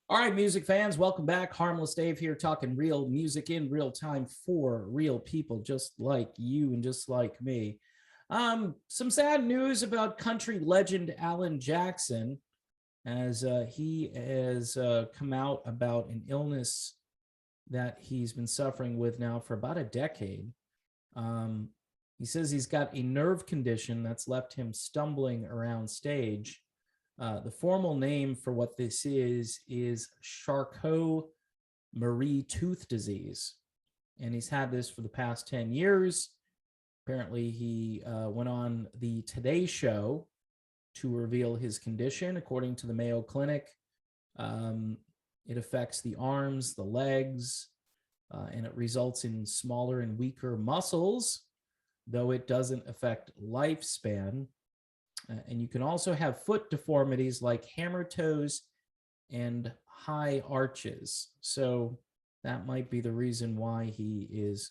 All right, music fans, welcome back. Harmless Dave here, talking real music in real time for real people just like you and just like me. Some sad news about country legend Alan Jackson, as he has come out about an illness that he's been suffering with now for about a decade. Um, he says he's got a nerve condition that's left him stumbling around stage. The formal name for what this is Charcot-Marie tooth disease. And he's had this for the past 10 years. Apparently, he went on the Today Show to reveal his condition. According to the Mayo Clinic, it affects the arms, the legs, and it results in smaller and weaker muscles, though it doesn't affect lifespan. And you can also have foot deformities like hammer toes and high arches. So that might be the reason why he is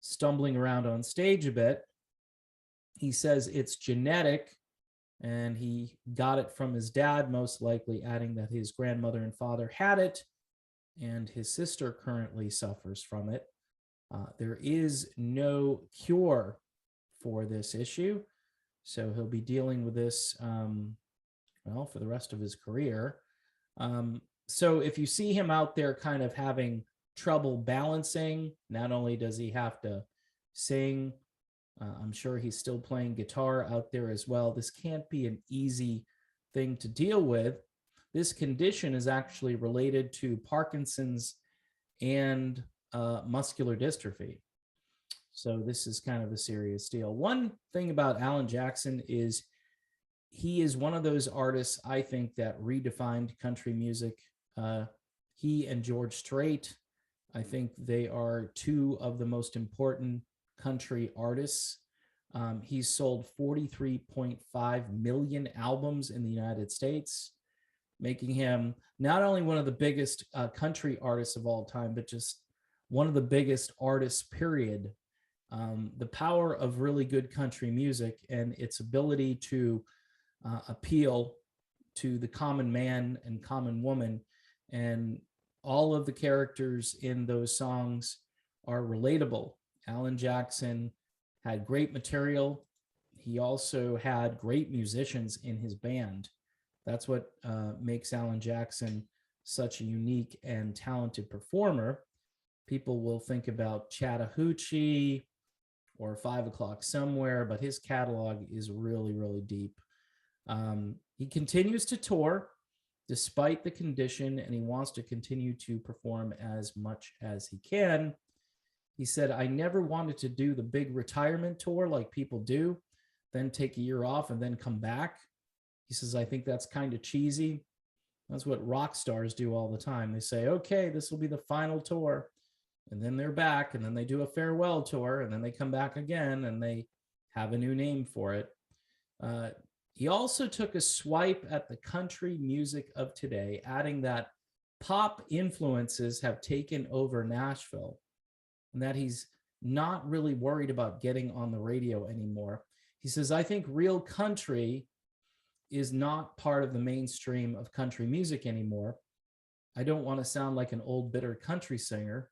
stumbling around on stage a bit. He says it's genetic, and he got it from his dad, most likely, adding that his grandmother and father had it, and his sister currently suffers from it. There is no cure for this issue. So he'll be dealing with this, for the rest of his career. So if you see him out there kind of having trouble balancing, not only does he have to sing, I'm sure he's still playing guitar out there as well. This can't be an easy thing to deal with. This condition is actually related to Parkinson's and muscular dystrophy. So this is kind of a serious deal. One thing about Alan Jackson is he is one of those artists, I think, that redefined country music. He and George Strait, I think they are two of the most important country artists. He's sold 43.5 million albums in the United States, making him not only one of the biggest country artists of all time, but just one of the biggest artists, period. The power of really good country music and its ability to appeal to the common man and common woman. And all of the characters in those songs are relatable. Alan Jackson had great material. He also had great musicians in his band. That's what makes Alan Jackson such a unique and talented performer. People will think about Chattahoochee or 5 O'Clock Somewhere, but his catalog is really, really deep. He continues to tour despite the condition, and he wants to continue to perform as much as he can. He said, I never wanted to do the big retirement tour like people do, then take a year off and then come back. He says, I think that's kind of cheesy. That's what rock stars do all the time. They say, okay, this will be the final tour. And then they're back, and then they do a farewell tour, and then they come back again, and they have a new name for it. He also took a swipe at the country music of today, adding that pop influences have taken over Nashville, and that he's not really worried about getting on the radio anymore. He says, I think real country is not part of the mainstream of country music anymore. I don't want to sound like an old, bitter country singer.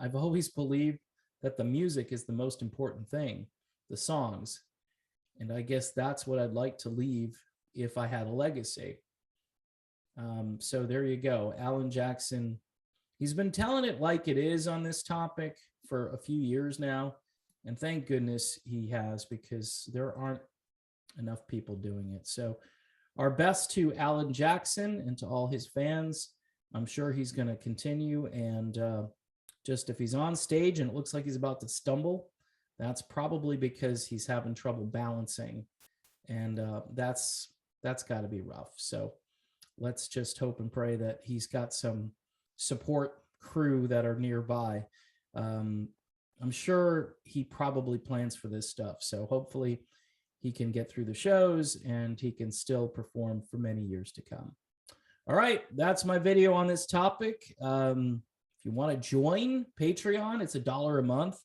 I've always believed that the music is the most important thing, the songs. And I guess that's what I'd like to leave if I had a legacy. So there you go. Alan Jackson, he's been telling it like it is on this topic for a few years now. And thank goodness he has, because there aren't enough people doing it. So our best to Alan Jackson and to all his fans. I'm sure he's going to continue, and just if he's on stage and it looks like he's about to stumble, that's probably because he's having trouble balancing. And that's got to be rough. So let's just hope and pray that he's got some support crew that are nearby. I'm sure he probably plans for this stuff. So hopefully he can get through the shows and he can still perform for many years to come. All right, that's my video on this topic. If you want to join Patreon, it's $1 a month.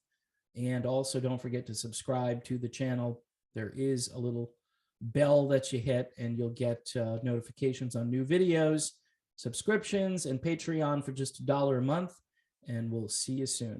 And also don't forget to subscribe to the channel. There is a little bell that you hit and you'll get notifications on new videos. subscriptions and Patreon for just $1 a month. And we'll see you soon.